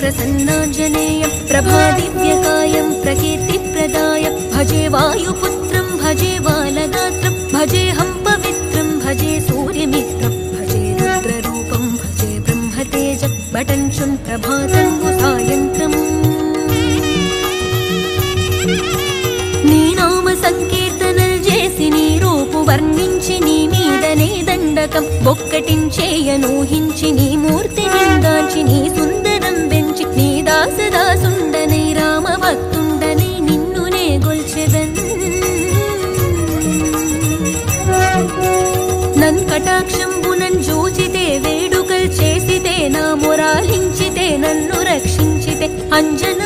प्रसन्नाञ्जनेयं प्रभादिव्यकायं प्रकीर्तिप्रदाय भजे वायुपुत्रं भजे बालगात्रं भजेऽहं पवित्रं भजे सूर्यमित्रं भजे रुद्ररूपं भजे ब्रह्मतेजं बटञ्चं प्रभातं सायन्त्रम् నీ నామ సంకీర్తనలు చేసి నీ రూపు వర్ణించి నీ మీదనే దండకం ఒక్కటించేయనూహించి నీ మూర్తి నిందాంచి నీ సుందరం పెంచి నీ దాసదాసుండనై రామభక్తుండనై నిన్నునే గొల్చెదన్ నన్ కటాక్షంబునన్ జూచితే వేడుకల్ చేసితే నా మొరాలించితే నన్ను రక్షించితే అంజన